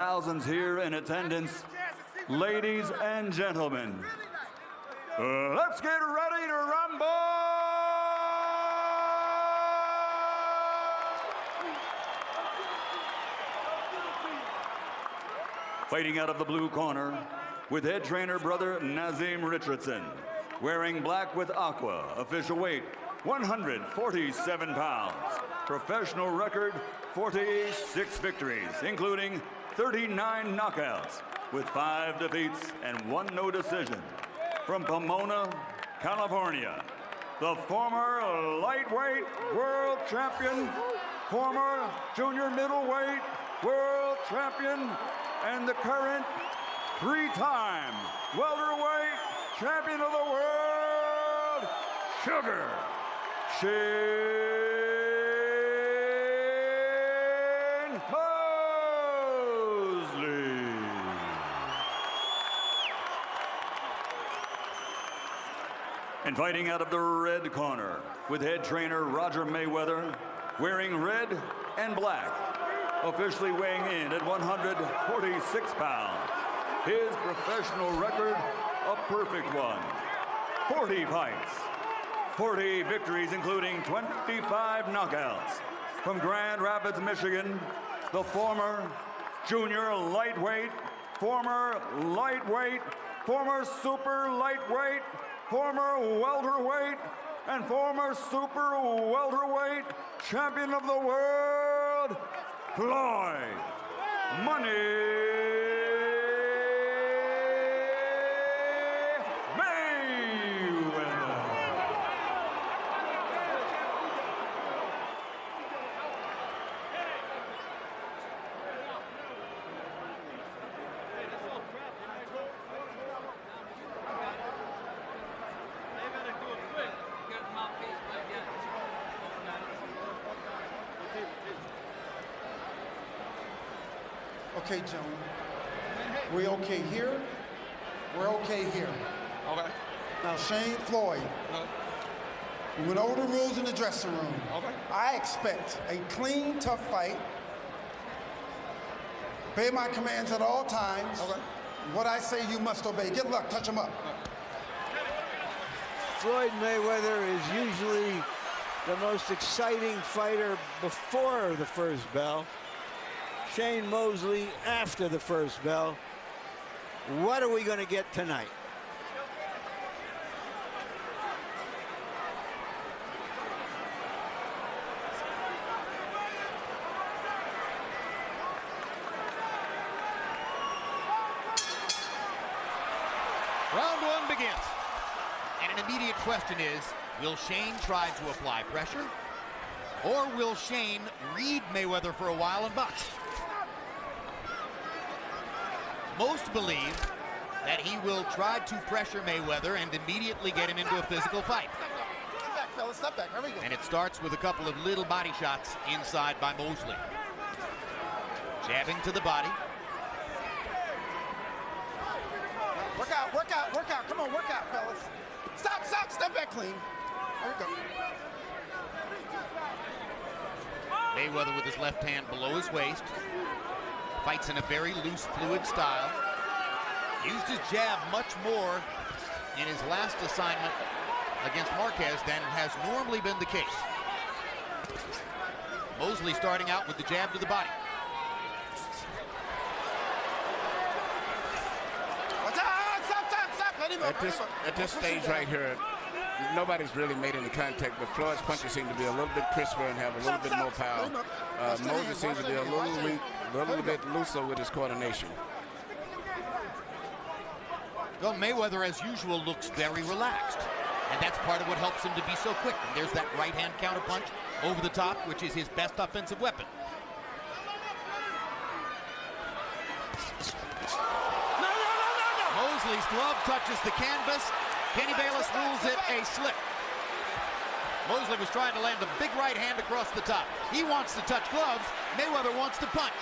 Thousands here in attendance. Ladies and gentlemen, let's get ready to rumble! Fighting out of the blue corner, with head trainer brother Nazim Richardson, wearing black with aqua, official weight 147 pounds, professional record 46 victories, including 39 knockouts, with 5 defeats and 1 no decision. From Pomona, California, the former lightweight world champion, former junior middleweight world champion, and the current 3-time welterweight champion of the world, Sugar Shane Mosley. And fighting out of the red corner, with head trainer Roger Mayweather, wearing red and black, officially weighing in at 146 pounds. His professional record, a perfect one. 40 fights, 40 victories, including 25 knockouts. From Grand Rapids, Michigan, the former junior lightweight, former lightweight, former super lightweight, former welterweight, and former super welterweight champion of the world, Floyd Money Mayweather. Okay, gentlemen. We're okay here. We're okay here. Okay. Now, Shane Floyd, we went over the rules in the dressing room. Okay. I expect a clean, tough fight. Obey my commands at all times. Okay. What I say, you must obey. Good luck. Touch him up. Floyd Mayweather is usually the most exciting fighter before the first bell. Shane Mosley after the first bell. What are we going to get tonight? Round 1 begins. And an immediate question is, will Shane try to apply pressure? Or will Shane read Mayweather for a while and box? Most believe that he will try to pressure Mayweather and immediately get him into a physical fight. Step back, fellas. Step back. There we go. And it starts with a couple of little body shots inside by Mosley. Jabbing to the body. Work out, work out, work out. Come on, work out, fellas. Stop, stop. Step back clean. There we go. Mayweather with his left hand below his waist. Fights in a very loose, fluid style. Used his jab much more in his last assignment against Marquez than has normally been the case. Mosley starting out with the jab to the body. Stop. At this stage right here, nobody's really made any contact, but Floyd's punches seem to be a little bit crisper and have a little bit more power. Moses seems to be a little weak, a little bit looser with his coordination. Well, Mayweather, as usual, looks very relaxed. And that's part of what helps him to be so quick. And there's that right-hand counterpunch over the top, which is his best offensive weapon. Mosley's glove touches the canvas. Kenny Bayless rules it a slip. Mosley was trying to land a big right hand across the top. He wants to touch gloves. Mayweather wants to punch.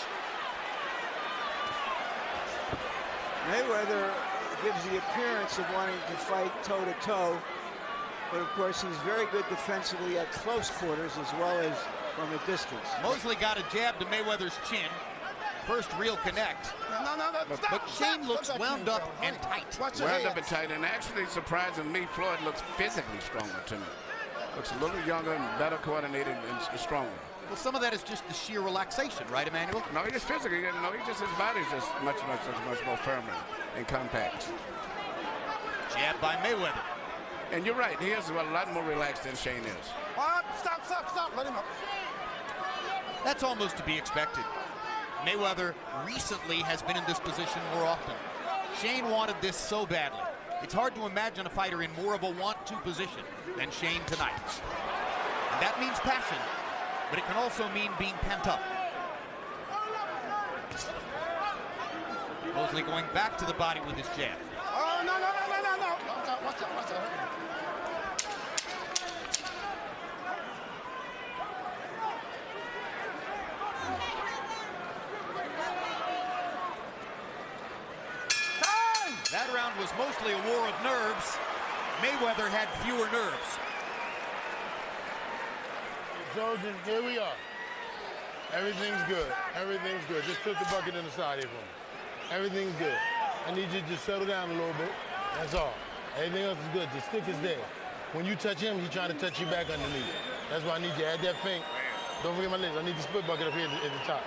Mayweather gives the appearance of wanting to fight toe-to-toe, but of course he's very good defensively at close quarters as well as from a distance. Mosley got a jab to Mayweather's chin. first real connect. No, stop. But Shane looks wound up and tight. Wound up and tight, and actually, surprising me, Floyd looks physically stronger to me. Looks a little younger and better coordinated and stronger. Well, some of that is just the sheer relaxation, right, Emmanuel? No, he just physically, you know, his body's just much more firmer and compact. Jab by Mayweather. And you're right, he is a lot more relaxed than Shane is. Stop. Let him up. That's almost to be expected. Mayweather recently has been in this position more often. Shane wanted this so badly. It's hard to imagine a fighter in more of a want-to position than Shane tonight. And that means passion, but it can also mean being pent up. Mosley going back to the body with his jab. Oh, no. Watch out. That round was mostly a war of nerves. Mayweather had fewer nerves. Trojan, here we are. Everything's good. Everything's good. Just put the bucket in the side here for me. Everything's good. I need you to just settle down a little bit. That's all. Everything else is good. Just stick is there. When you touch him, he's trying to touch you back underneath. That's why I need you to add that feint. Don't forget my legs. I need the split bucket up here at the top.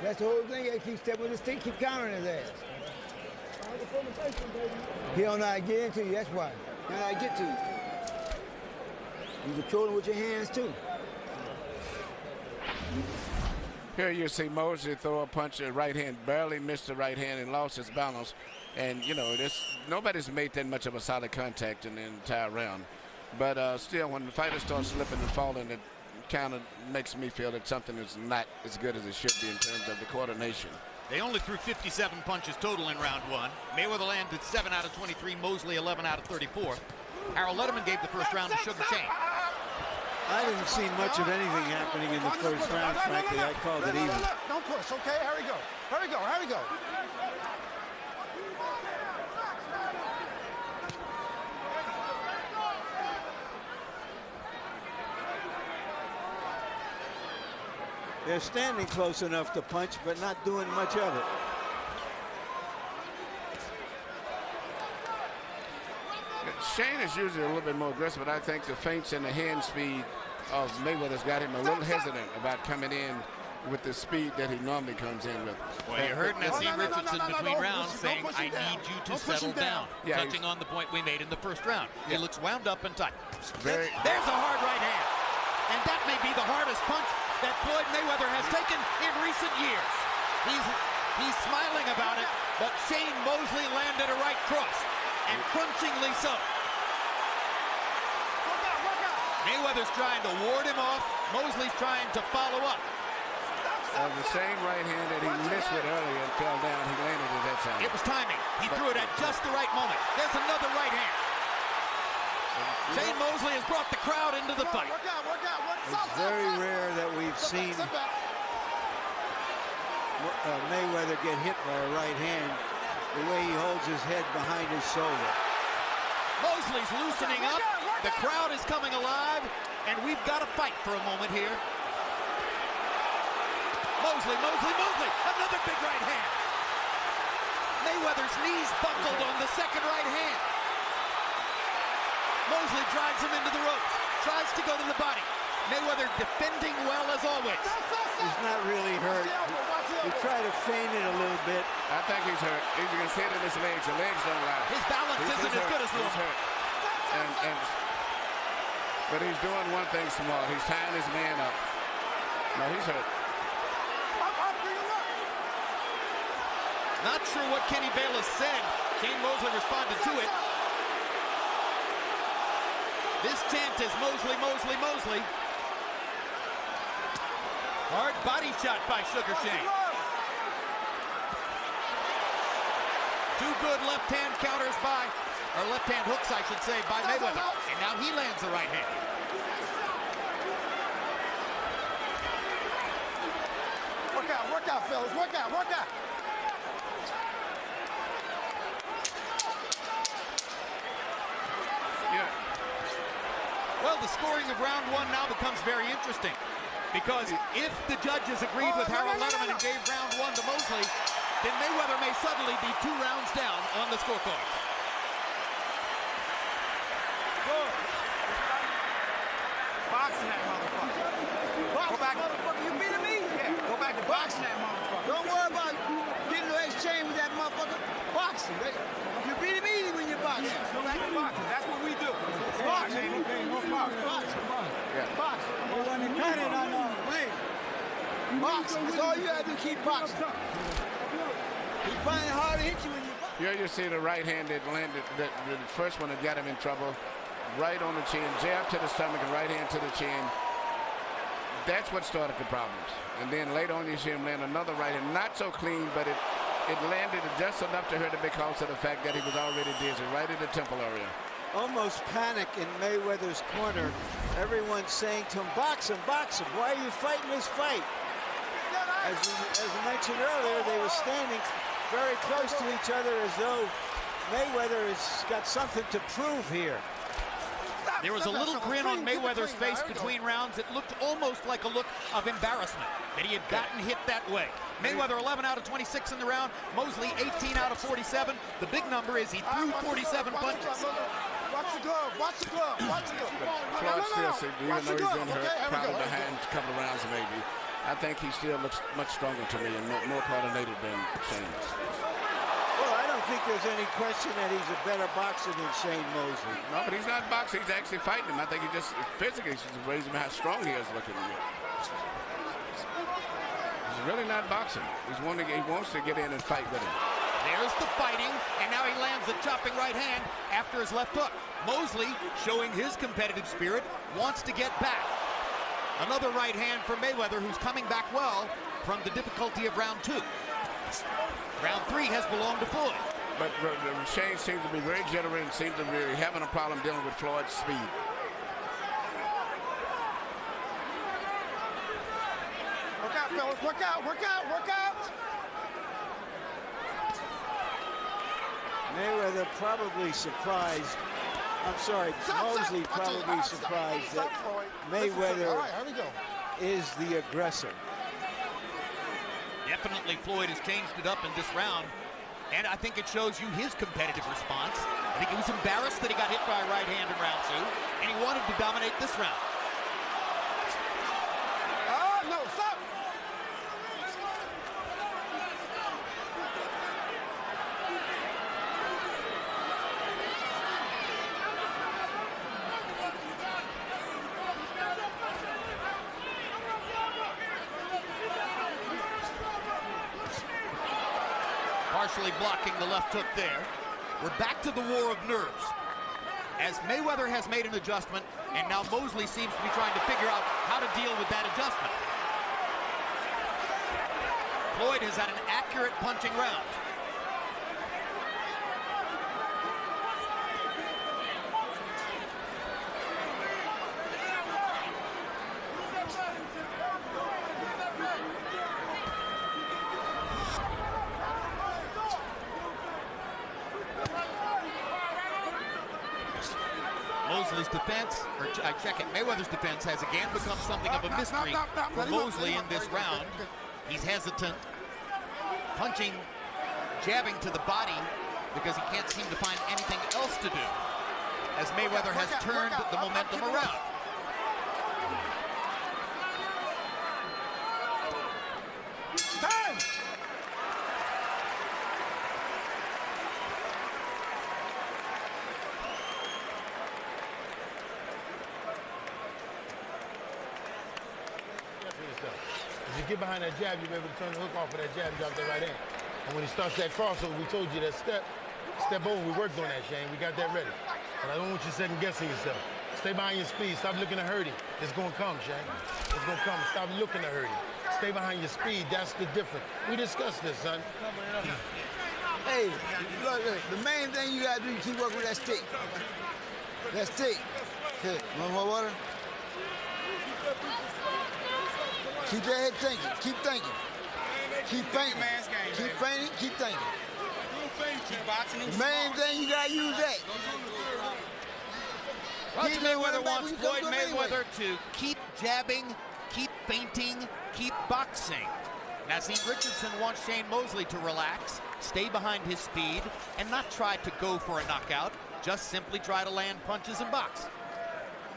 That's the whole thing. You keep stepping with his stick, keep countering his ass. He don't know how to get into you, that's why. He don't know how to get to you. You control him with your hands, too. Here you see Mosley throw a punch at right hand, barely missed the right hand and lost his balance. And, you know, nobody's made that much of a solid contact in the entire round. But still, when the fighter starts slipping and falling, it kind of makes me feel that something is not as good as it should be in terms of the coordination. They only threw 57 punches total in round one. Mayweather landed 7 out of 23, Mosley 11 out of 34. Harold Letterman gave the first round to Sugar Shane. I didn't see much of anything happening in the first round, frankly. I called it even. Don't push, okay? Here we go. They're standing close enough to punch, but not doing much of it. Shane is usually a little bit more aggressive, but I think the feints and the hand speed of Mayweather's got him a little hesitant about coming in with the speed that he normally comes in with. Well, you heard Naseem Richardson between rounds saying, I need you to settle down, touching on the point we made in the first round. He looks wound up and tight. There's a hard right hand. And that may be the hardest punch that Floyd Mayweather has taken in recent years. He's smiling about it, but Shane Mosley landed a right cross, and crunchingly so. Mayweather's trying to ward him off. Mosley's trying to follow up. The same right hand that he missed with earlier and fell down, he landed it that time. It was timing. He threw it at just the right moment. There's another right hand. Shane Mosley has brought the crowd into the fight. It's very rare that we've seen Mayweather get hit by a right hand the way he holds his head behind his shoulder. Mosley's loosening up. The crowd is coming alive, and we've got to fight for a moment here. Mosley, another big right hand. Mayweather's knees buckled on the second right hand. Mosley drives him into the ropes, tries to go to the body. Mayweather defending well as always. He's not really hurt. He tried to feint it a little bit. I think he's hurt. You can see it in his legs. The legs don't lie. His balance isn't as good as normal. He's hurt. But he's doing one thing small. He's tying his man up. No, he's hurt. Not sure what Kenny Bayless said. Shane Mosley responded to it. This chant is Mosley, Mosley, Mosley. Hard body shot by Sugar Shane. Two good left-hand counters by, or left-hand hooks, I should say, by Mayweather. And now he lands the right hand. Work out, fellas. Work out. Well, the scoring of round one now becomes very interesting because if the judges agreed with Harold Letterman and gave round one to Mosley, then Mayweather may suddenly be 2 rounds down on the scorecard. Boxing that motherfucker. Go back. Motherfucker, you beating me? Yeah, go back to boxing that motherfucker. Don't worry about getting no exchange with that motherfucker. Boxing. You beating me when you're boxing. Yeah, go back to boxing. That's what we do. Boxing. Boxing. Yeah. Boxing. We're going to cut it on the ring. Boxing. That's all you have to keep boxing. He's finding it hard to hit you when you box. Here you see the right hand that landed, the first one that got him in trouble. Right on the chin, jab to the stomach and right hand to the chin. That's what started the problems. And then later on you see him land another right hand, not so clean, but it landed just enough to hurt him because of the fact that he was already dizzy, right in the temple area. Almost panic in Mayweather's corner. Everyone's saying to him, box him, box him. Why are you fighting this fight? As we mentioned earlier, they were standing very close to each other as though Mayweather has got something to prove here. There was a little grin on Mayweather's face between rounds. It looked almost like a look of embarrassment that he had gotten hit that way. Mayweather 11 out of 26 in the round. Mosley 18 out of 47. The big number is he threw 47 punches. Watch the glove. Watch the glove. Watch the glove. Floyd still seems, even though he's been hurt probably behind a couple of rounds maybe, I think he still looks much stronger to me and more coordinated than Shane. Well, I don't think there's any question that he's a better boxer than Shane Mosley. No, but he's not boxing. He's actually fighting him. I think he just physically should raise him how strong he is looking. He's really not boxing. He wants to get in and fight with him. There's the fighting, and now he lands a chopping right hand after his left hook. Mosley, showing his competitive spirit, wants to get back. Another right hand for Mayweather, who's coming back well from the difficulty of round 2. Round 3 has belonged to Floyd. But Shane seems to be very generous and seems to be having a problem dealing with Floyd's speed. Work out, fellas. Work out, work out, work out. Mayweather probably surprised. I'm sorry, Mosley probably surprised that Mayweather is the aggressor. Definitely Floyd has changed it up in this round, and I think it shows you his competitive response. I think he was embarrassed that he got hit by a right hand in round 2, and he wanted to dominate this round. Oh, no, stop! Partially blocking the left hook there. We're back to the war of nerves, as Mayweather has made an adjustment, and now Mosley seems to be trying to figure out how to deal with that adjustment. Floyd has had an accurate punching round. Mosley's defense, or I check it, Mayweather's defense has again become something of a mystery for Mosley in this round. He's hesitant, punching, jabbing to the body because he can't seem to find anything else to do, as Mayweather has turned the momentum around. Time! If you get behind that jab, you'll be able to turn the hook off of that jab, drop that right hand. And when he starts that crossover, we told you that step over, we worked on that, Shane. We got that ready. But I don't want you second guessing yourself. Stay behind your speed. Stop looking to hurt him. It's going to come, Shane. It's going to come. Stop looking to hurt him. Stay behind your speed. That's the difference. We discussed this, son. Hey, look, the main thing you gotta do is keep working with that stick. That stick. Okay, want more water? Keep your head thinking. Keep thinking. Keep fainting. Keep fainting. Keep thinking. The main thing you gotta use that. Roger Mayweather wants Floyd Mayweather to keep jabbing, keep feinting, keep boxing. Naseem Richardson wants Shane Mosley to relax, stay behind his speed, and not try to go for a knockout, just simply try to land punches and box.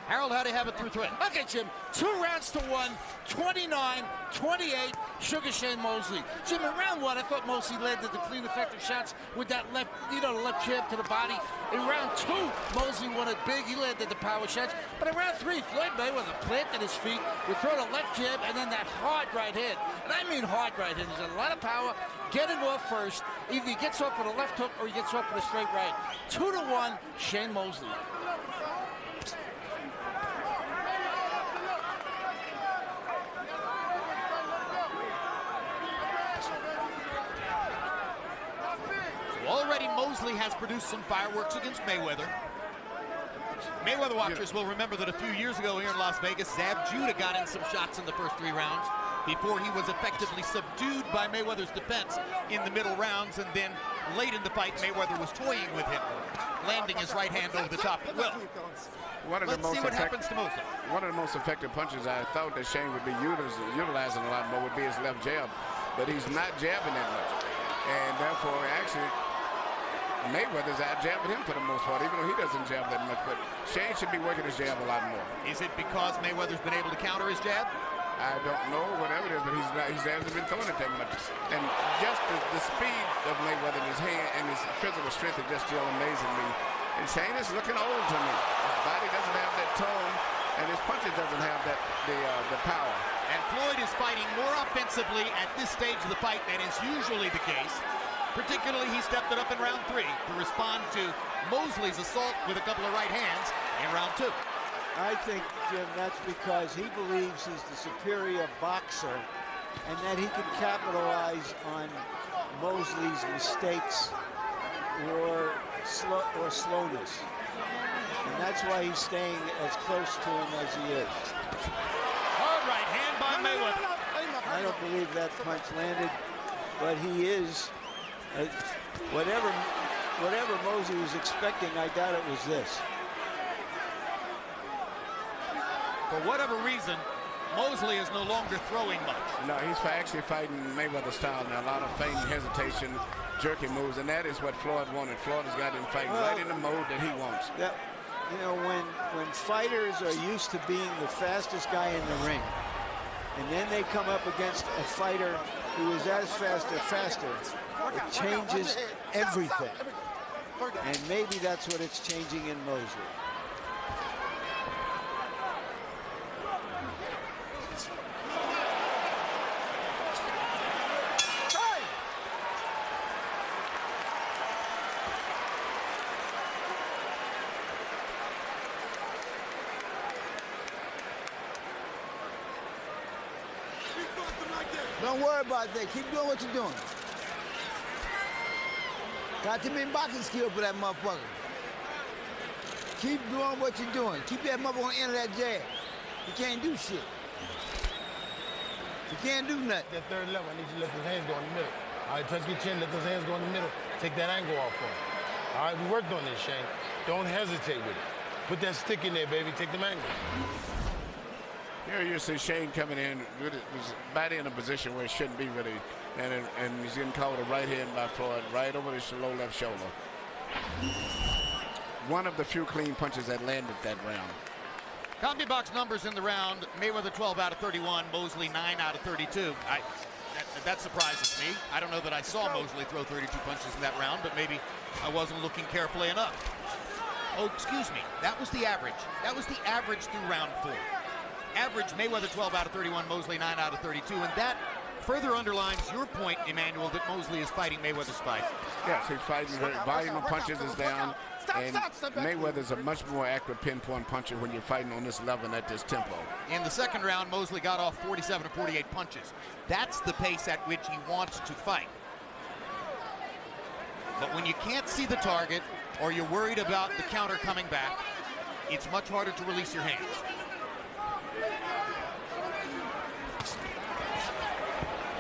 Harold, how do you have it through three? Okay, Jim, 2 rounds to 1, 29-28, Sugar Shane Mosley. Jim, in round 1, I thought Mosley landed the clean, effective shots with that left, the left jab to the body. In round 2, Mosley won it big. He landed the power shots. But in round 3, Floyd Mayweather planted his feet, would throw the left jab, and then that hard right hand. And I mean hard right hand. There's a lot of power getting off first. Either he gets off with a left hook or he gets off with a straight right. 2-1, Shane Mosley. Already Mosley has produced some fireworks against Mayweather. Mayweather watchers will remember that a few years ago here in Las Vegas, Zab Judah got in some shots in the first 3 rounds before he was effectively subdued by Mayweather's defense in the middle rounds, and then late in the fight, Mayweather was toying with him, landing his right hand over the top at will. Let's see what happens to Mosley. One of the most effective punches I thought that Shane would be utilizing a lot more would be his left jab, but he's not jabbing that much, and therefore actually Mayweather's out jabbing him for the most part, even though he doesn't jab that much. But Shane should be working his jab a lot more. Is it because Mayweather's been able to counter his jab? I don't know, whatever it is, but he hasn't been throwing it that much. And just the speed of Mayweather in his hand and his physical strength is just still amazing me. And Shane is looking old to me. His body doesn't have that tone, and his punches doesn't have that the power. And Floyd is fighting more offensively at this stage of the fight than is usually the case. Particularly, he stepped it up in round 3 to respond to Mosley's assault with a couple of right hands in round 2. I think, Jim, that's because he believes he's the superior boxer and that he can capitalize on Mosley's mistakes or slowness. And that's why he's staying as close to him as he is. Hard right hand by Mayweather. I don't believe that punch landed, but he is... whatever Mosley was expecting, I doubt it was this. For whatever reason, Mosley is no longer throwing much. No, he's actually fighting Mayweather style now. A lot of feint, hesitation, jerky moves, and that is what Floyd wanted. Floyd has got him fighting right in the mode that he wants. When fighters are used to being the fastest guy in the ring, and then they come up against a fighter who is as fast or faster, it changes everything. And maybe that's what it's changing in Mosley. Don't worry about that. Keep doing what you're doing. Got too many boxing skills for that motherfucker. Keep doing what you're doing. Keep that motherfucker on the end of that jab. You can't do shit. You can't do nothing. That third level, I need you to let those hands go in the middle. All right, tuck your chin, let those hands go in the middle. Take that angle off for him. All right, we worked on this, Shane. Don't hesitate with it. Put that stick in there, baby. Take the angle. Here you see Shane coming in with his body in a position where it shouldn't be really, and he's getting caught with a right hand by Floyd right over his low left shoulder. One of the few clean punches that landed that round. CompuBox numbers in the round: Mayweather 12 out of 31, Mosley 9 out of 32. That surprises me. I don't know that I saw Mosley throw 32 punches in that round, but maybe I wasn't looking carefully enough. Oh, excuse me. That was the average. That was the average through round 4. Average, Mayweather 12 out of 31, Mosley 9 out of 32, and that further underlines your point, Emmanuel, that Mosley is fighting Mayweather's fight. Yes, he's fighting. Volume of punches is down, and Mayweather's a much more accurate pinpoint puncher when you're fighting on this level and at this tempo. In the second round, Mosley got off 47 to 48 punches. That's the pace at which he wants to fight. But when you can't see the target or you're worried about the counter coming back, it's much harder to release your hands.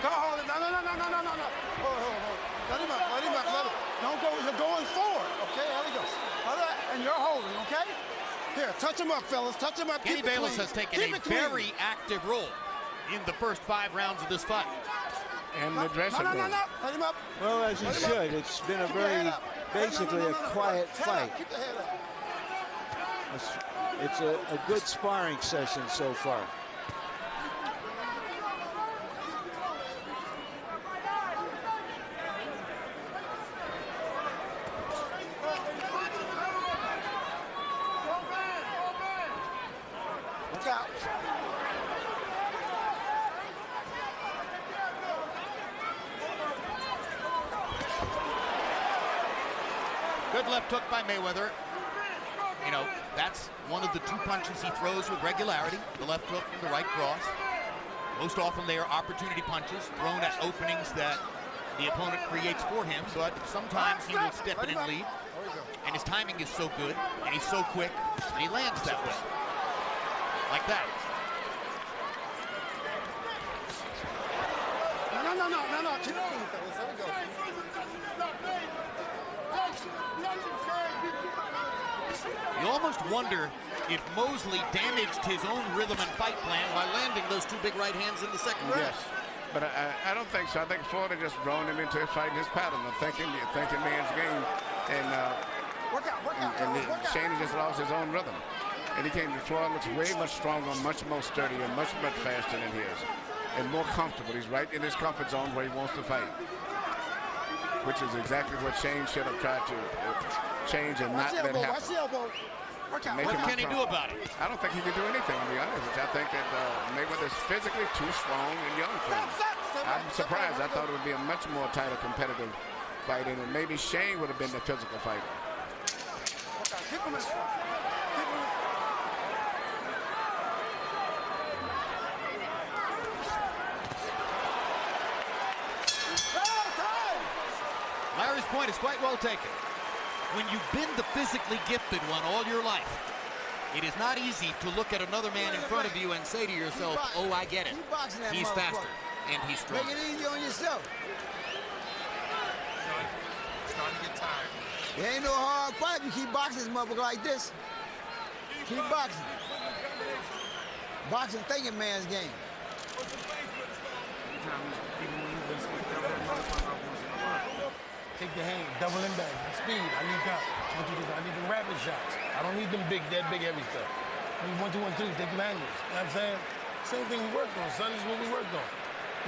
Hold it. No. Hold. Let him up. Don't go. You're going forward. Okay, there we go. All right, and you're holding, okay? Here, touch him up, fellas. Touch him up. Kenny Keep it Bayless clean. has taken Keep a it clean. very active role in the first 5 rounds of this fight. And the dressing room. No. Touch him up. Well, as he should. It's been a very, basically a quiet fight. Keep the head up. It's a good sparring session so far. Look out. Good left hook by Mayweather. You know, that's one of the 2 punches he throws with regularity, the left hook and the right cross. Most often they are opportunity punches thrown at openings that the opponent creates for him, but sometimes he will step in and lead. And his timing is so good, and he's so quick, and he lands that way. Like that. No. Keep it clean, fellas. There we go. You almost wonder if Mosley damaged his own rhythm and fight plan while landing those 2 big right hands in the second round. Yes, but I don't think so. I think Floyd had just drawn him into fighting his pattern of thinking man's game, and Work out. Shane has just lost his own rhythm. And Floyd looks way much stronger, much more sturdy, and much faster than his, and more comfortable. He's right in his comfort zone where he wants to fight, which is exactly what Shane should have tried to change and not let happen. Watch the elbow. Work out. What can he do about it? I don't think he can do anything, to be honest. I think that Mayweather's physically too strong and young for him. I'm surprised. I thought it would be a much more tighter competitive fight, and maybe Shane would have been the physical fighter. Keep him in front. Larry's point is quite well taken. When you've been the physically gifted one all your life, it is not easy to look at another man in front of you and say to yourself, oh, I get it. He's faster and he's stronger. Make it easy on yourself. Starting to get tired. It ain't no hard fight if you keep boxing this motherfucker like this. Keep boxing. Boxing thinking man's game. Take the hand, double him back, speed. I need that. I need them rapid shots. I don't need them big heavy stuff. I need 1, 2, 1, 2. Take them angles. You know what I'm saying? Same thing we worked on, son. This is what we worked on.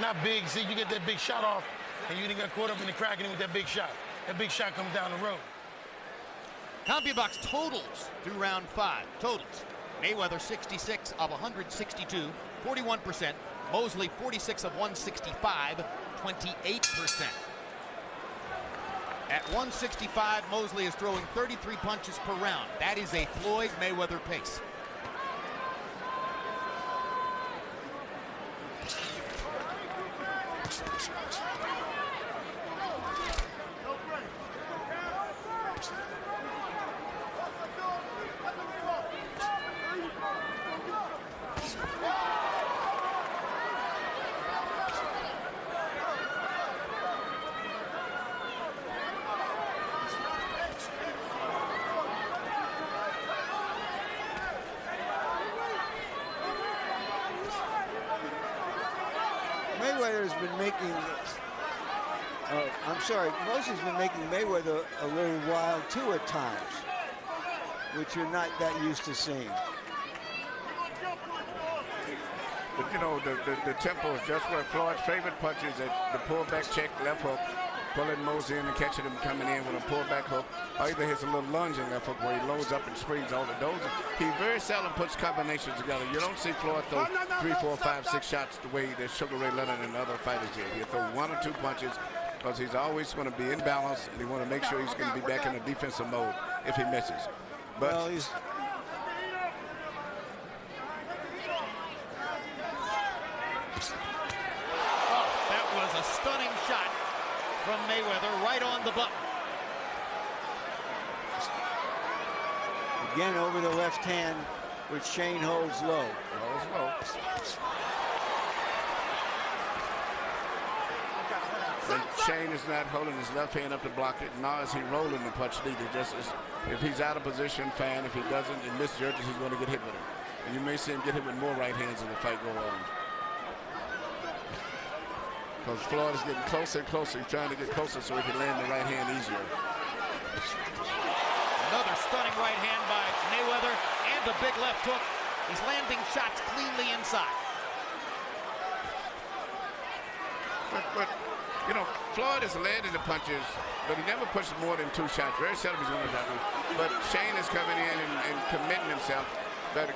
Not big. See, you get that big shot off, and you didn't get caught up in the cracking with that big shot. That big shot comes down the road. CompuBox totals through round 5. Totals. Mayweather 66 of 162, 41%. Mosley 46 of 165, 28%. At 165, Mosley is throwing 33 punches per round. That is a Floyd Mayweather pace. Mayweather's been making, Mosley's been making Mayweather a little wild too at times, which you're not that used to seeing. But you know, the tempo is just where Floyd's favorite punches at the pullback check, left hook, pulling Mosley in and catching him coming in with a pullback hook, or either hits a little lunge in left hook where he loads up and springs all the those. He very seldom puts combinations together. You don't see Floyd throw 3, 4, 5, 6 shots the way that Sugar Ray Leonard and other fighters did. He'll throw 1 or 2 punches because he's always going to be in balance and he want to make sure he's going to be back in the defensive mode if he misses. But well, he's That was a stunning shot from Mayweather right on the button. again over the left hand, which Shane holds low. Holds low. And Shane is not holding his left hand up to block it, nor is he rolling the punch neither. If he's out of position, fine. If he doesn't and misjudges, he's going to get hit with it. And you may see him get hit with more right hands as the fight goes on. Because Floyd is getting closer and closer. He's trying to get closer so he can land the right hand easier. Another stunning right hand by Mayweather and a big left hook. He's landing shots cleanly inside. But you know, Floyd has landed the punches, but he never pushed more than 2 shots. Very seldom he's going to drop them. But Shane is coming in and committing himself. But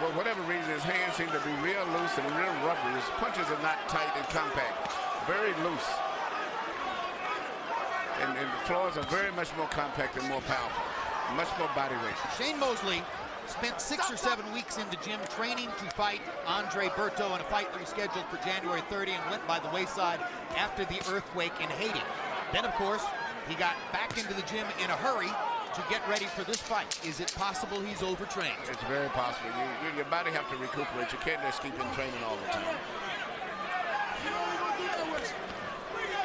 for whatever reason, his hands seem to be real loose and real rubbery. His punches are not tight and compact. Very loose. And Floyd's are very much more compact and more powerful. Much more body weight. Shane Mosley spent 6 or 7 weeks in the gym training to fight Andre Berto in a fight that was scheduled for January 30 and went by the wayside after the earthquake in Haiti. Then, of course, he got back into the gym in a hurry to get ready for this fight. Is it possible he's overtrained? It's very possible. Your body have to recuperate. You can't just keep in training all the time.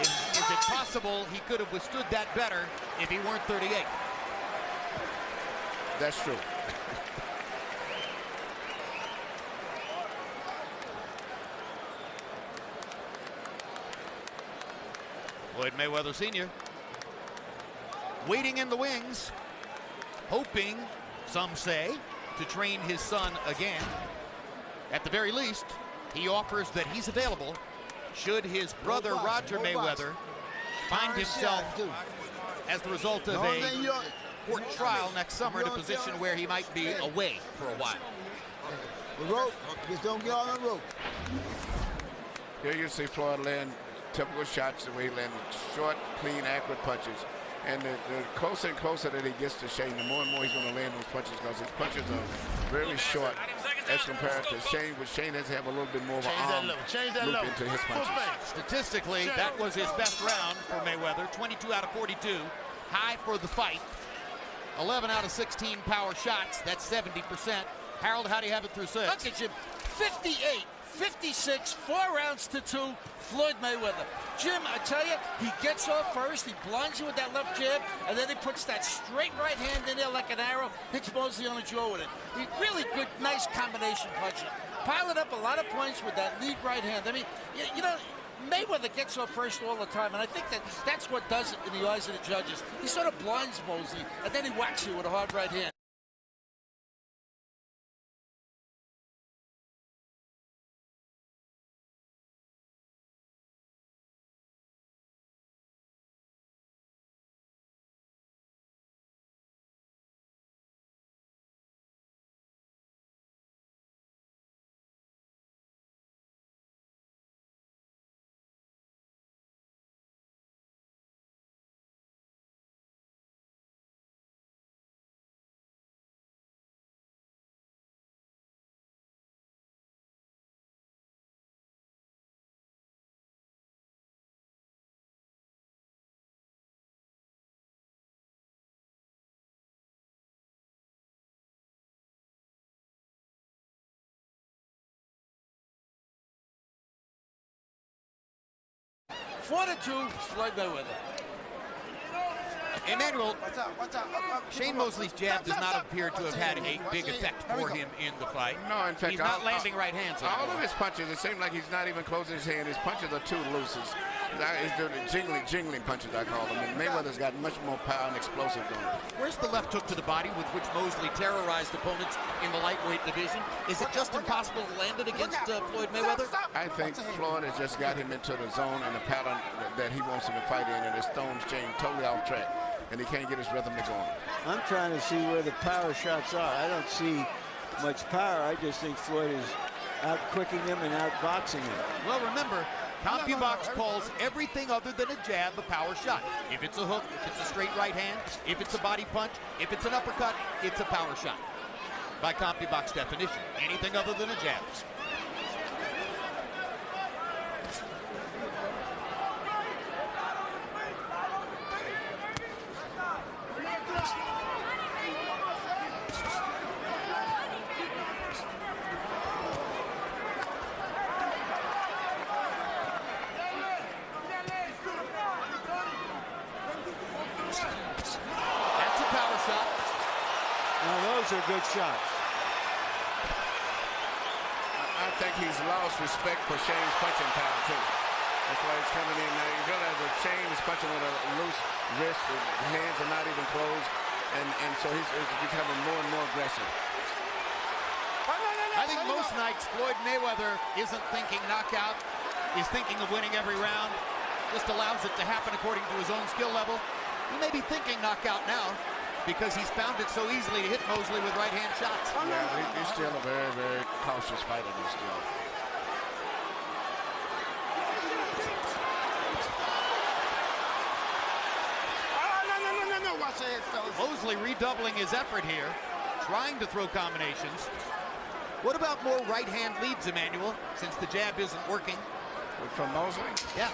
Is it possible he could have withstood that better if he weren't 38? That's true. Floyd Mayweather Sr. waiting in the wings, hoping, some say, to train his son again. At the very least, he offers that he's available should his brother Roger Mayweather find himself as the result of a court trial next summer in a position where he might be away for a while. The rope, just don't get on the rope. Here you see Floyd land typical shots the way he lands short, clean, accurate punches. And the closer and closer that he gets to Shane, the more and more he's going to land those punches because his punches are very short as compared to Shane, but Shane has to have a little bit more of an arm loop into his punches. Statistically, that was his best round for Mayweather, 22 out of 42, high for the fight. 11 out of 16 power shots, that's 70%. Harold, how do you have it through 6? Look at Jim, 58, 56, 4 rounds to 2, Floyd Mayweather. Jim, I tell you, he gets off first, he blinds you with that left jab, and then he puts that straight right hand in there like an arrow, hits Mosley on the jaw with it. He really good, nice combination puncher. Piled up a lot of points with that lead right hand. I mean, you know, Mayweather gets off first all the time, and I think that's what does it in the eyes of the judges. He sort of blinds Mosley, and then he whacks you with a hard right hand. Fortitude, Floyd Mayweather. Emmanuel, Shane Mosley's jab does not appear to have had a big effect for him in the fight. No, in fact, he's not landing right hands. All of his punches, it seems like he's not even closing his hand. His punches are too loose. He's doing the jingling punches, I call them. And Mayweather's got much more power and explosive on him. Where's the left hook to the body with which Mosley terrorized opponents in the lightweight division? Is it just impossible to land it against Floyd Mayweather? I think Floyd has just got him into the zone and the pattern that he wants him to fight in, and his stones change totally off track, and he can't get his rhythm to go on. I'm trying to see where the power shots are. I don't see much power. I just think Floyd is out-quicking him and out-boxing him. Well, remember, CompuBox calls everything other than a jab a power shot. If it's a hook, if it's a straight right hand, if it's a body punch, if it's an uppercut, it's a power shot. By CompuBox definition, anything other than a jab. those are good shots. I think he's lost respect for Shane's punching power, too. That's why he's coming in now. You realize that Shane is punching with a loose wrist. His hands are not even closed. And so he's becoming more and more aggressive. I think most nights Floyd Mayweather isn't thinking knockout. He's thinking of winning every round. Just allows it to happen according to his own skill level. He may be thinking knockout now because he's found it so easily to hit Mosley with right-hand shots. Yeah, he's still a very, very cautious fighter. Still. No, watch your head, fellas. Mosley redoubling his effort here, trying to throw combinations. What about more right-hand leads, Emmanuel, since the jab isn't working? From Mosley? Yeah.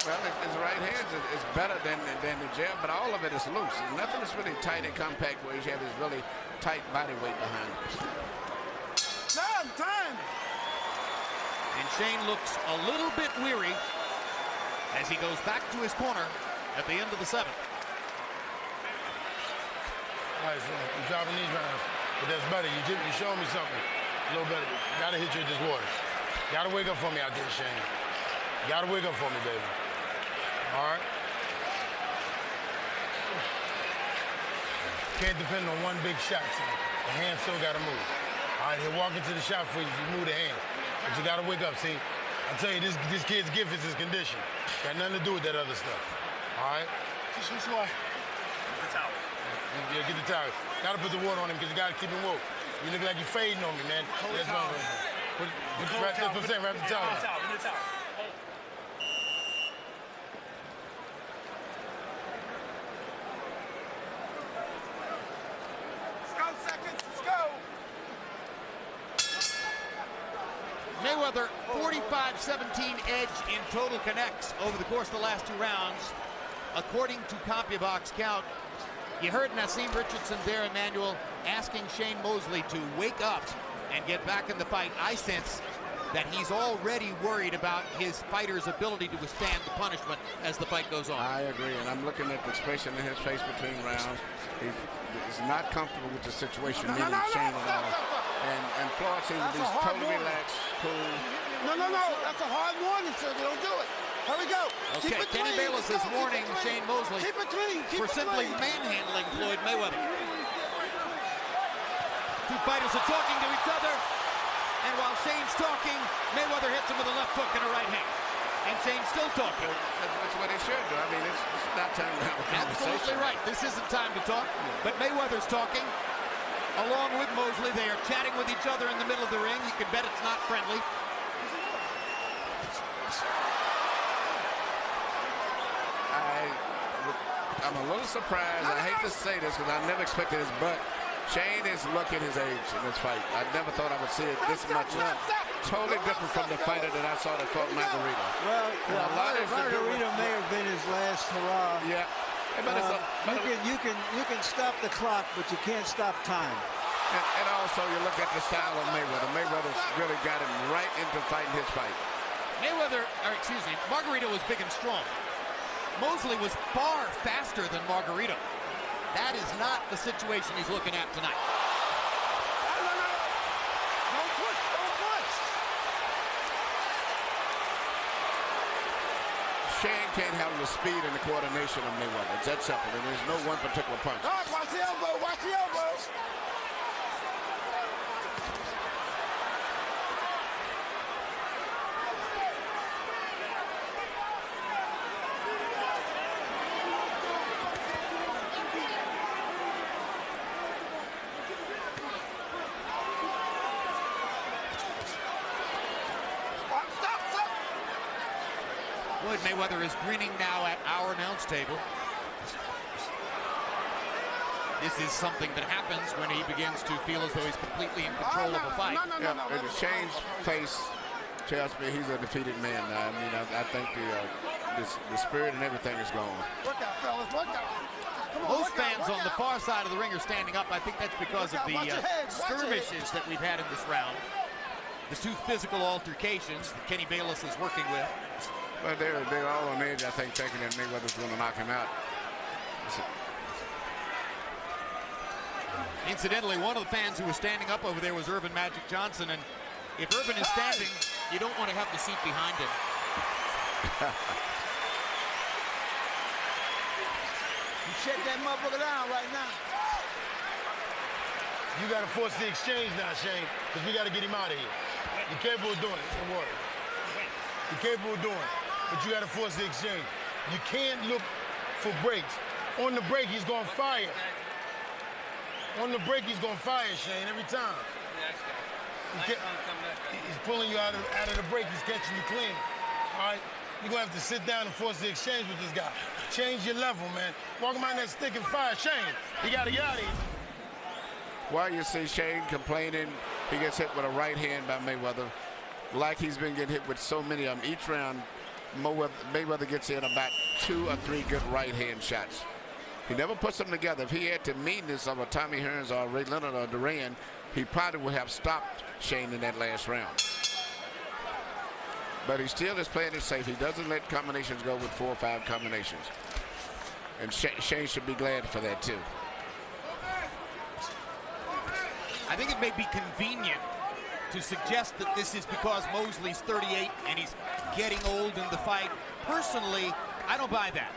Well, his right hand is better than the jab, but all of it is loose. Nothing is really tight and compact where you have his really tight body weight behind it. Time. And Shane looks a little bit weary as he goes back to his corner at the end of the 7th. All right, so you're dropping these rounds, but that's better. You're showing me something a little better. Gotta hit you with this water. Gotta wake up for me out there, Shane. Gotta wake up for me, baby. All right? Can't depend on one big shot, son. The hand still gotta move. All right, he'll walk into the shot for you if you move the hand. But you gotta wake up, see? I tell you, this kid's gift is his condition. Got nothing to do with that other stuff. All right? Just why. The towel. Yeah, get the towel. Gotta put the water on him because you gotta keep him woke. You look like you're fading on me, man. That's what I'm saying. Wrap the towel. Mayweather, 45-17 edge in total connects over the course of the last 2 rounds. According to CompuBox count, you heard Naseem Richardson there, Emmanuel, asking Shane Mosley to wake up and get back in the fight. I sense that he's already worried about his fighter's ability to withstand the punishment as the fight goes on. I agree, and I'm looking at the expression in his face between rounds. He's not comfortable with the situation, meaning Shane at all. And Floyd seems to be totally relaxed, cool. No. That's a hard warning, sir. Don't do it. Here we go. Okay, Kenny Bayless is warning Shane Mosley for simply clean. manhandling Floyd Mayweather. 2 fighters are talking to each other, and while Shane's talking, Mayweather hits him with a left hook and a right hand. And Shane's still talking. That's what he should do. I mean, it's not time to have a conversation. Absolutely right. This isn't time to talk, but Mayweather's talking. Along with Mosley, they are chatting with each other in the middle of the ring. You can bet it's not friendly. I'm a little surprised. I hate to say this because I never expected this, but Shane is looking his age in this fight. I never thought I would see it this much. Totally different from the fighter that I saw that fought Margarito. Well, Margarito may have been his last hurrah. Yeah. But you can stop the clock, but you can't stop time. And also, you look at the style of Mayweather. Mayweather's really got him right into fighting his fight. Margarito was big and strong. Mosley was far faster than Margarito. That is not the situation he's looking at tonight. Don't push. Shane can't handle the speed and the coordination of Mayweather. It's that simple, and there's no one particular punch. All right, watch the elbow. Floyd Mayweather is grinning now at our announce table. This is something that happens when he begins to feel as though he's completely in control of a fight. Shane's face tells me he's a defeated man. I mean, I think the spirit and everything is gone. Look out, fellas, look out. Most fans on the far side of the ring are standing up. I think that's because of the skirmishes that we've had in this round. The 2 physical altercations that Kenny Bayless is working with. But they're all on edge, I think, thinking that Mayweather's going to knock him out. Incidentally, one of the fans who was standing up over there was Irvin Magic Johnson, and if Irvin is standing, you don't want to have the seat behind him. You shut that motherfucker down right now. You got to force the exchange now, Shane, because we got to get him out of here. You're capable of doing it. Don't worry. You're capable of doing it, but you got to force the exchange. You can't look for breaks. On the break, he's going to fire. On the break, he's going to fire, Shane, every time. He's pulling you out of the break. He's catching you clean. All right? You're going to have to sit down and force the exchange with this guy. Change your level, man. Walk him out that stick and fire. Shane, he got to get out of here. Well, you see Shane complaining. He gets hit with a right hand by Mayweather, like he's been getting hit with so many of them. Each round, Mayweather gets in about 2 or 3 good right hand shots. He never puts them together. If he had the meanness of a Tommy Hearns or Ray Leonard or Duran, he probably would have stopped Shane in that last round. But he still is playing it safe. He doesn't let combinations go with 4 or 5 combinations. And Shane should be glad for that, too. I think it may be convenient to suggest that this is because Mosley's 38 and he's getting old in the fight. Personally, I don't buy that.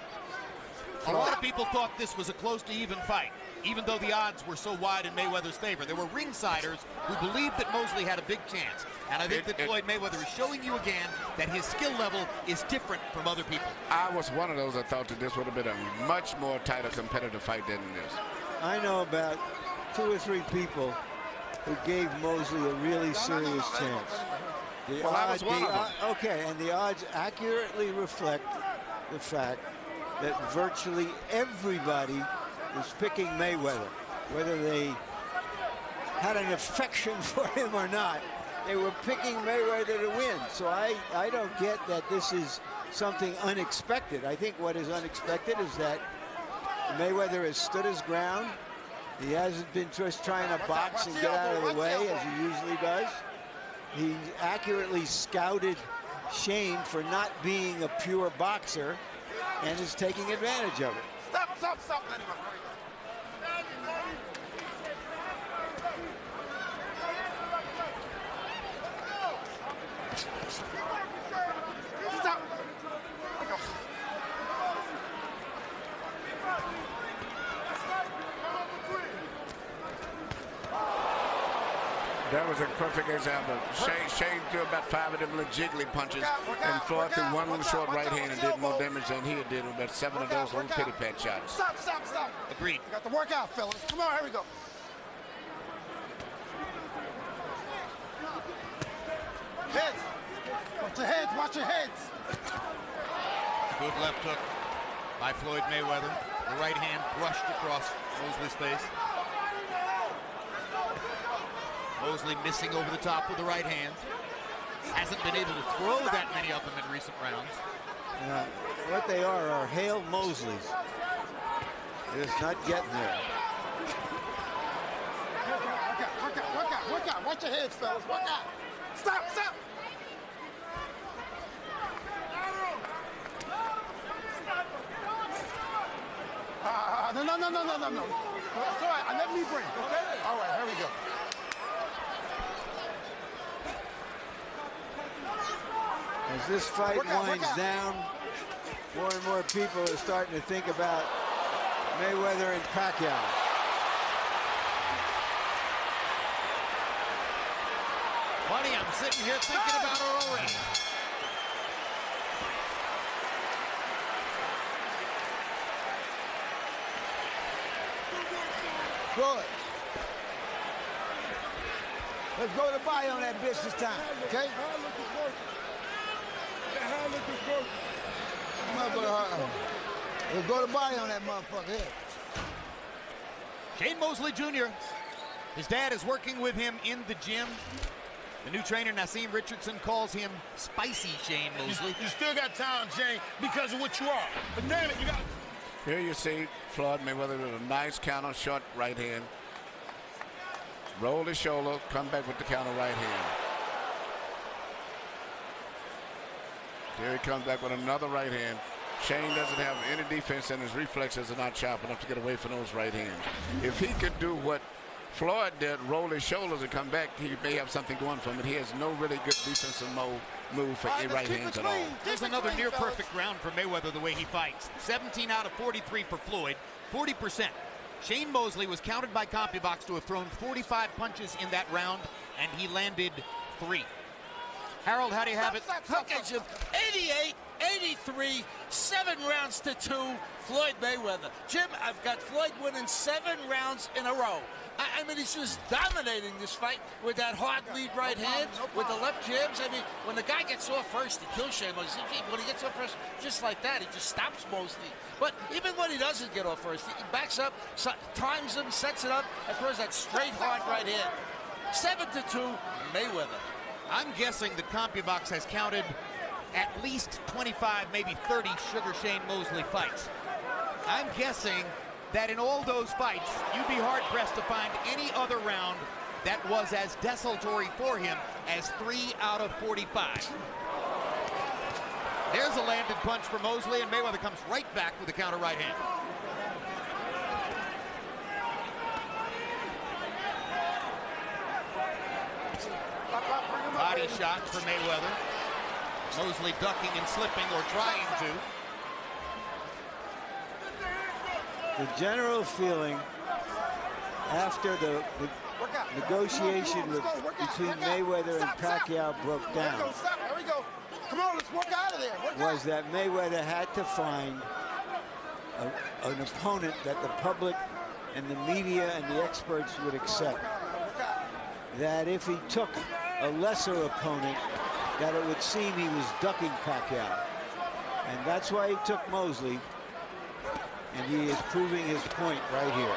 A lot of people thought this was a close to even fight, even though the odds were so wide in Mayweather's favor. There were ringsiders who believed that Mosley had a big chance. And I think that Floyd Mayweather is showing you again that his skill level is different from other people. I was one of those that thought that this would have been a much more tighter competitive fight than this. I know about 2 or 3 people who gave Mosley a really serious chance. I was one of them. Okay, and the odds accurately reflect the fact that virtually everybody was picking Mayweather, whether they had an affection for him or not. They were picking Mayweather to win. So I don't get that this is something unexpected. I think what is unexpected is that Mayweather has stood his ground. He hasn't been just trying to box and get out of the way as he usually does. He accurately scouted Shane for not being a pure boxer and is taking advantage of it. Stop. That was a perfect example. Shane threw about 5 of them little jiggly punches, and Floyd threw one little short right hand and did more damage than he did with about 7 of those little pity pat shots. Stop. Agreed. We got to work out, fellas. Come on, here we go. Heads. Watch your heads. Good left hook by Floyd Mayweather. The right hand brushed across Mosley's face. Mosley missing over the top with the right hand. Hasn't been able to throw that many of them in recent rounds. What they are Hale Mosleys. They're just not getting there. Work out. Watch your heads, fellas. Work out. Stop. No. That's all right. Let me break, okay? All right, here we go. As this fight winds down, more and more people are starting to think about Mayweather and Pacquiao. Buddy, I'm sitting here thinking about her already. Good. Let's go to the body on that bitch this time, okay? Let's go to the body on that motherfucker here. Shane Mosley Jr. His dad is working with him in the gym. The new trainer, Naseem Richardson, calls him Spicy Shane Mosley. You still got talent, Shane, because of what you are. But damn it, you got... Here you see Floyd Mayweather with a nice counter short right hand. Roll his shoulder, come back with the counter right hand. Here he comes back with another right hand. Shane doesn't have any defense, and his reflexes are not sharp enough to get away from those right hands. If he could do what Floyd did, roll his shoulders and come back, he may have something going for him, but he has no really good defensive move for right hands at all. There's another near-perfect round for Mayweather the way he fights. 17 out of 43 for Floyd, 40%. Shane Mosley was counted by CompuBox to have thrown 45 punches in that round, and he landed 3. Harold, how do you have it? Okay, Jim. 88, 83, 7 rounds to 2, Floyd Mayweather. Jim, I've got Floyd winning 7 rounds in a row. I mean, he's just dominating this fight with that hard lead right hand, with the left jabs. I mean, when the guy gets off first, he kills Shane Mosley. When he gets off first, just like that, he just stops Mosley. But even when he doesn't get off first, he backs up, times him, sets it up, and throws that straight hard right hand. 7-2, Mayweather. I'm guessing that CompuBox has counted at least 25, maybe 30 Sugar Shane Mosley fights. I'm guessing that in all those fights, you'd be hard-pressed to find any other round that was as desultory for him as 3 out of 45. There's a landed punch for Mosley, and Mayweather comes right back with a counter right hand. Body shot for Mayweather. Mosley ducking and slipping, or trying to. The general feeling after the negotiation between Mayweather and Pacquiao broke down was that Mayweather had to find an opponent that the public and the media and the experts would accept. That if he took a lesser opponent, that it would seem he was ducking Pacquiao. And that's why he took Mosley. And he is proving his point right here.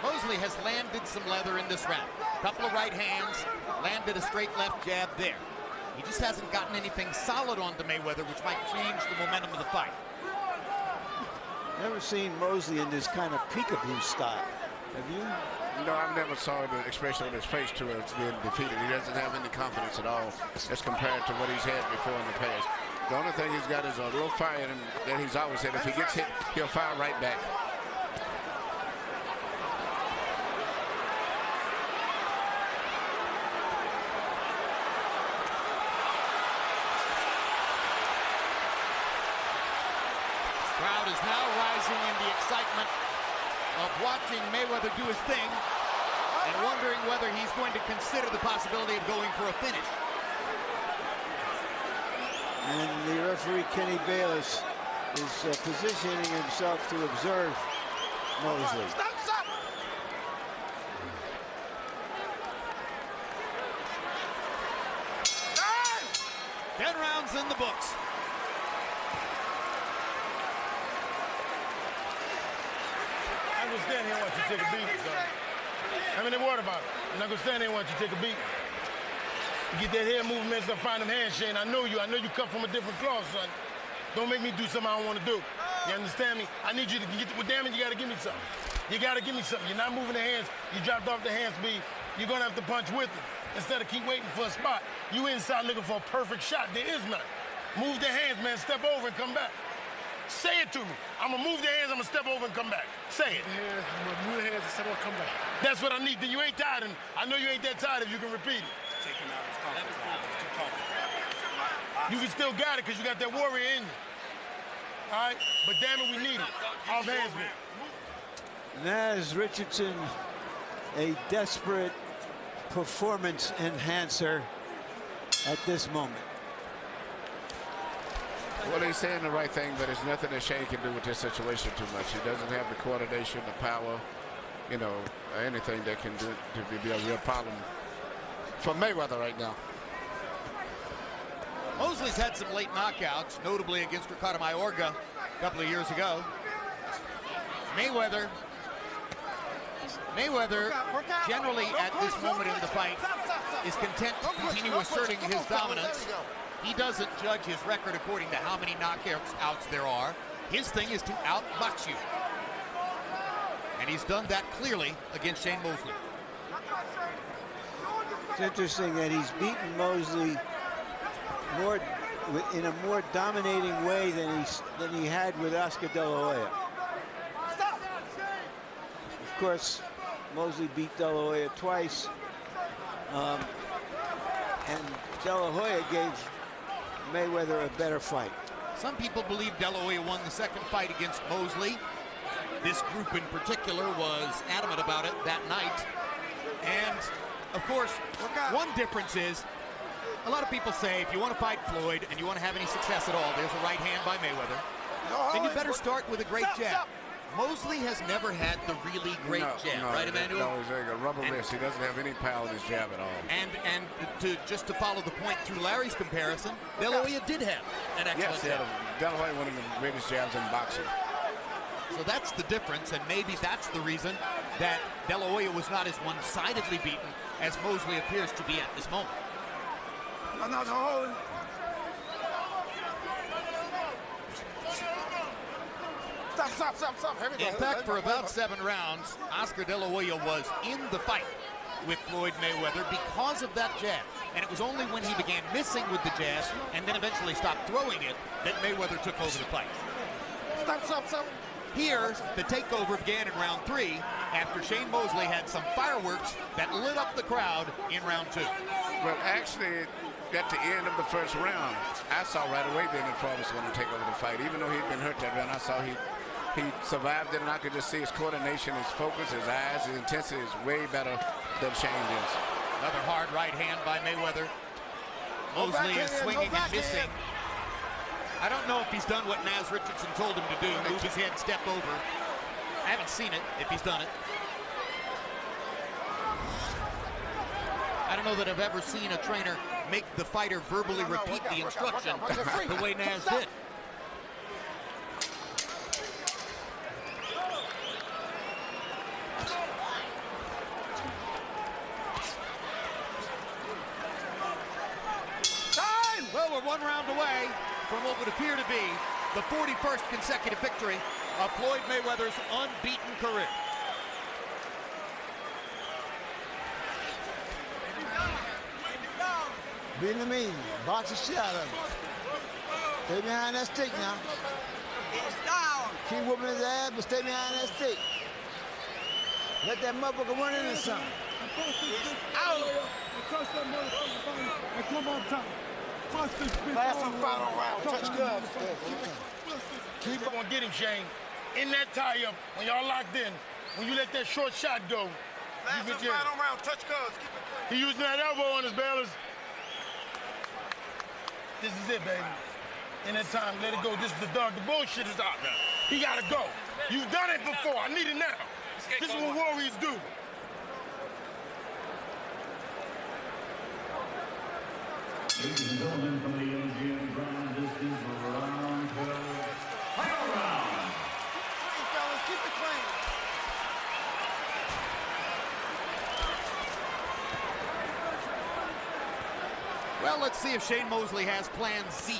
Mosley has landed some leather in this round. Couple of right hands, landed a straight left jab there. He just hasn't gotten anything solid onto Mayweather, which might change the momentum of the fight. Never seen Mosley in this kind of peekaboo style. Have you? No, I've never saw the expression on his face towards being defeated. He doesn't have any confidence at all as compared to what he's had before in the past. The only thing he's got is a little fire in him that he's always had. If he gets hit, he'll fire right back. Crowd is now rising in the excitement of watching Mayweather do his thing and wondering whether he's going to consider the possibility of going for a finish. And the referee, Kenny Bayless, is positioning himself to observe Mosley. Stop! 10 rounds in the books. I'm gonna stand here and watch you take a beat, son. I mean, worried about it. I'm not gonna stand here and watch you take a beat. You get that head movement, start finding them hands, Shane. I know you come from a different cloth, son. Don't make me do something I don't want to do. You understand me? I need you to get, well, damn it, you gotta give me something. You gotta give me something. You're not moving the hands. You dropped off the hand speed. You're gonna have to punch with it. Instead of keep waiting for a spot. You inside looking for a perfect shot. There is none. Move the hands, man. Step over and come back. Say it to me. I'm gonna move the hands, I'm gonna step over and come back. Say it. Move the hands and step over and come back. That's what I need. Then you ain't tired, and I know you ain't that tired if you can repeat it. Taking out his confidence. It's too confident. You can still got it because you got that warrior in you. All right? But damn it, we need it. Off hands, man. Naz Richardson, a desperate performance enhancer at this moment. Well, he's saying the right thing, but there's nothing that Shane can do with this situation too much. He doesn't have the coordination, the power, you know, anything that can do to be a real problem for Mayweather right now. Mosley's had some late knockouts, notably against Ricardo Mayorga a couple of years ago. Mayweather generally at this moment in the fight is content to continue asserting his dominance. He doesn't judge his record according to how many knockouts there are. His thing is to outbox you. And he's done that clearly against Shane Mosley. It's interesting that he's beaten Mosley more in a more dominating way than he had with Oscar De La Hoya. Of course, Mosley beat De La Hoya twice, and De La Hoya gave Mayweather a better fight. Some people believe De La Hoya won the second fight against Mosley. This group in particular was adamant about it that night. And, of course, one difference is, a lot of people say if you want to fight Floyd and you want to have any success at all, there's a right hand by Mayweather, then you better start with a great jab. Mosley has never had the really great jab, right, Emmanuel? No, he's like a rubber wrist. He doesn't have any power in his jab at all. And just to follow the point through Larry's comparison, De La Hoya did have an excellent jab. De La Hoya one of the greatest jabs in boxing. So that's the difference, and maybe that's the reason that De La Hoya was not as one-sidedly beaten as Mosley appears to be at this moment. Stop. In fact, for about 7 rounds, Oscar De La Hoya was in the fight with Floyd Mayweather because of that jab. And it was only when he began missing with the jab and then eventually stopped throwing it that Mayweather took over the fight. Stop. Here, the takeover began in round 3 after Shane Mosley had some fireworks that lit up the crowd in round 2. Well, actually, at the end of the first round, I saw right away then that Floyd was going to take over the fight. Even though he'd been hurt that round, I saw he survived it, and I could just see his coordination, his focus, his eyes, his intensity is way better than Shane is. Another hard right hand by Mayweather. Mosley is swinging and missing. I don't know if he's done what Naz Richardson told him to do, move his head, step over. I haven't seen it, if he's done it. I don't know that I've ever seen a trainer make the fighter verbally repeat the instruction the way Naz did. Well, we're 1 round away from what would appear to be the 41st consecutive victory of Floyd Mayweather's unbeaten career. Beating him easy. Box the shit out of him. Stay behind that stick now. It's down. Keep whooping his ass, but stay behind that stick. Let that motherfucker run into something. Out. Last and final round. Touch gloves. Keep on getting Shane. In that tie-up, when y'all locked in, when you let that short shot go, Last and final round. Touch gloves. he using that elbow on his belly. This is it, baby. In that time, let it go. This is the dog. The bullshit is out now. He gotta go. You've done it before. I need it now. This is what warriors do. Ladies and gentlemen, from the MGM Grand, this is round 12. Final round. Clean, fellas. Keep it clean. Well, let's see if Shane Mosley has plan Z.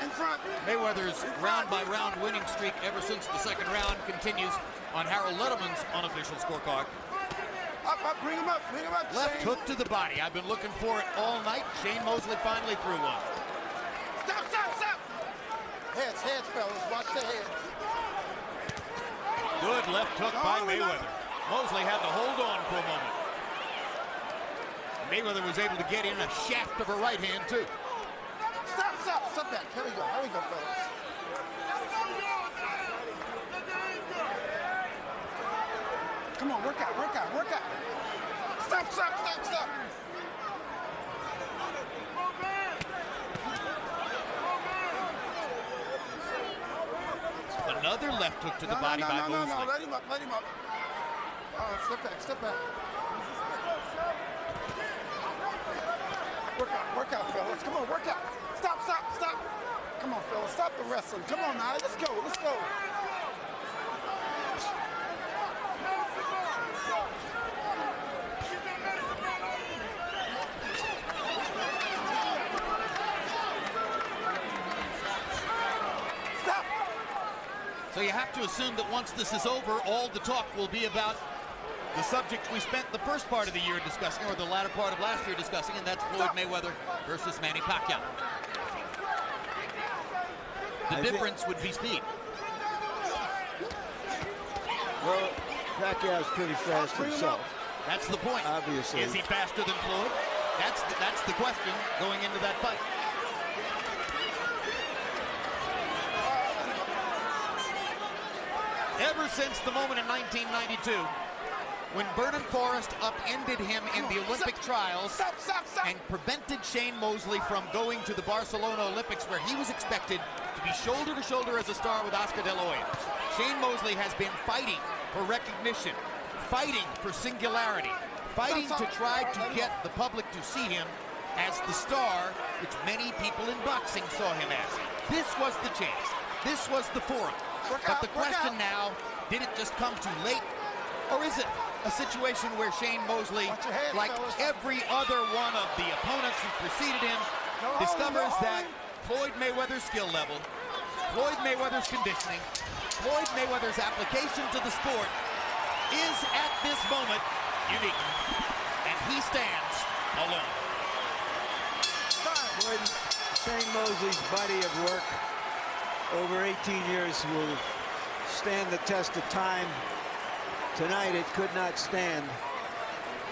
In front. Mayweather's round-by-round winning streak ever since the second round continues on Harold Letterman's unofficial scorecard. Up, bring him up, Left Shane. hook to the body. I've been looking for it all night. Shane Mosley finally threw one. Stop. Heads, fellas. Watch the heads. Good left hook by Mayweather. Mosley had to hold on for a moment. Mayweather was able to get in a shaft of a right hand, too. Stop that. Here we go, fellas. Come on, work out. Stop. Another left hook to the body by Mosley. No, let him up. Step back. Work out, fellas. Come on, work out. Stop. Come on, fellas. Stop the wrestling. Come on now. Let's go. Stop. So you have to assume that once this is over, all the talk will be about the subject we spent the first part of the year discussing, or the latter part of last year discussing, and that's Floyd Mayweather versus Manny Pacquiao. The difference would be speed. Well, Pacquiao's pretty fast himself. That's the point. Obviously. Is he faster than Floyd? That's the question going into that fight. Ever since the moment in 1992 when Vernon Forrest upended him in the Olympic trials and prevented Shane Mosley from going to the Barcelona Olympics, where he was expected to be shoulder to shoulder as a star with Oscar De La Hoya, Shane Mosley has been fighting for recognition, fighting for singularity, fighting to try to get the public to see him as the star which many people in boxing saw him as. This was the chance. This was the forum. But the question now, did it just come too late? Or is it a situation where Shane Mosley, like every other one of the opponents who preceded him, discovers that Floyd Mayweather's skill level, Floyd Mayweather's conditioning, Floyd Mayweather's application to the sport is at this moment unique, and he stands alone. Shane Mosley's body of work over 18 years will stand the test of time. Tonight it could not stand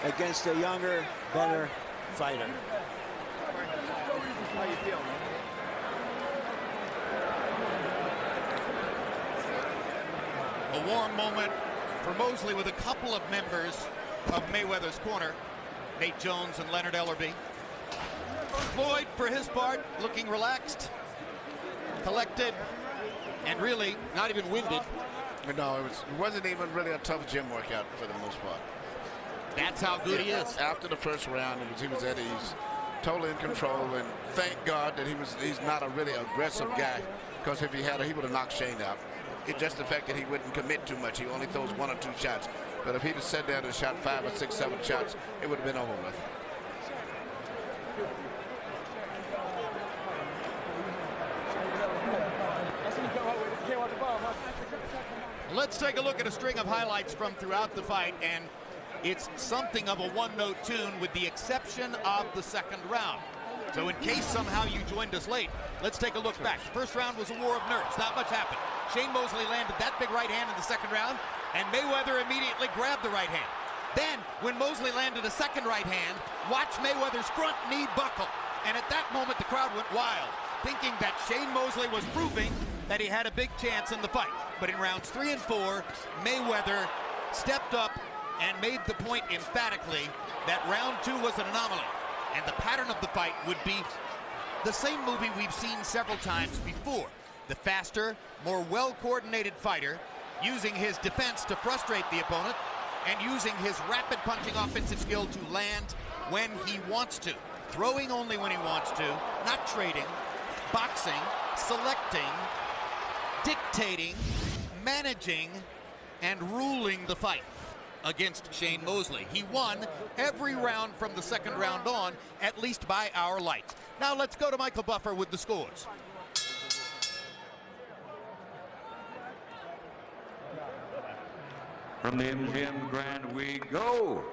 against a younger, better fighter. How you feel, man? A warm moment for Mosley with a couple of members of Mayweather's corner, Nate Jones and Leonard Ellerby. Floyd, for his part, looking relaxed, collected, and really not even winded. No, it wasn't even really a tough gym workout for the most part. That's how good he is. After the first round, he was at ease, totally in control, and thank God that he's not a really aggressive guy, because if he had, he would have knocked Shane out. It's just the fact that he wouldn't commit too much. He only throws 1 or 2 shots. But if he'd have sat down and shot 5 or 6, 7 shots, it would have been over with. Let's take a look at a string of highlights from throughout the fight, and it's something of a one-note tune with the exception of the second round. So in case somehow you joined us late, let's take a look back. The first round was a war of nerves. Not much happened. Shane Mosley landed that big right hand in the second round, and Mayweather immediately grabbed the right hand. Then, when Mosley landed a second right hand, watch Mayweather's front knee buckle. And at that moment, the crowd went wild, thinking that Shane Mosley was proving that he had a big chance in the fight. But in rounds 3 and 4, Mayweather stepped up and made the point emphatically that round 2 was an anomaly. And the pattern of the fight would be the same movie we've seen several times before. The faster, more well-coordinated fighter using his defense to frustrate the opponent and using his rapid punching offensive skill to land when he wants to. Throwing only when he wants to, not trading, boxing, selecting, dictating, managing, and ruling the fight against Shane Mosley. He won every round from the second round on, at least by our lights. Now let's go to Michael Buffer with the scores. From the MGM Grand, we go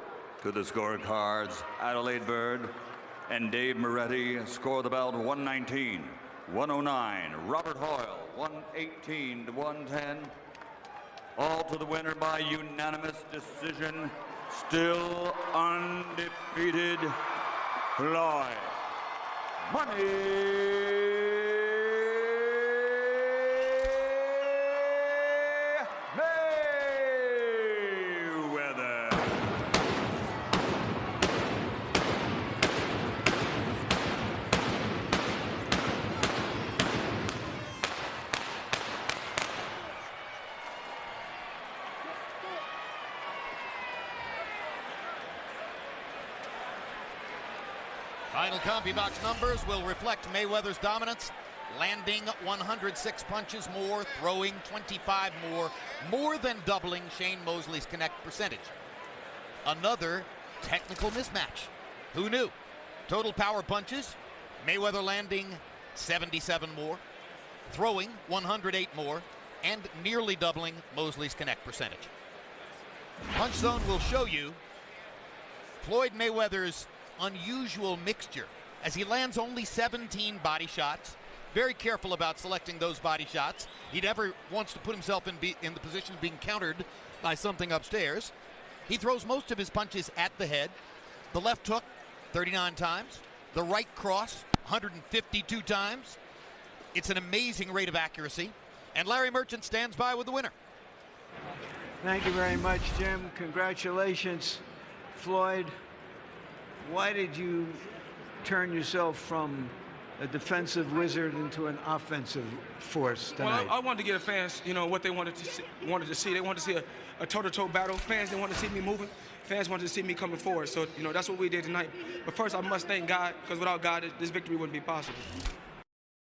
to the scorecards. Adelaide Bird and Dave Moretti score the bout 119, 109. Robert Hoyle, 118 to 110. All to the winner by unanimous decision. Still undefeated, Floyd Money Mayweather. Final CompuBox numbers will reflect Mayweather's dominance, landing 106 punches more, throwing 25 more than doubling Shane Mosley's connect percentage. Another technical mismatch. Who knew? Total power punches, Mayweather landing 77 more, throwing 108 more, and nearly doubling Mosley's connect percentage. Punch Zone will show you Floyd Mayweather's unusual mixture as he lands only 17 body shots, very careful about selecting those body shots. He never wants to put himself in the position of being countered by something upstairs. He throws most of his punches at the head. The left hook, 39 times. The right cross, 152 times. It's an amazing rate of accuracy. And Larry Merchant stands by with the winner. Thank you very much, Jim. Congratulations, Floyd. Why did you turn yourself from a defensive wizard into an offensive force tonight? Well, I wanted to give the fans, you know, what they wanted to see. They wanted to see a toe-to-toe battle. Fans didn't want to see me moving. Fans wanted to see me coming forward. So, you know, that's what we did tonight. But first, I must thank God, because without God, this victory wouldn't be possible.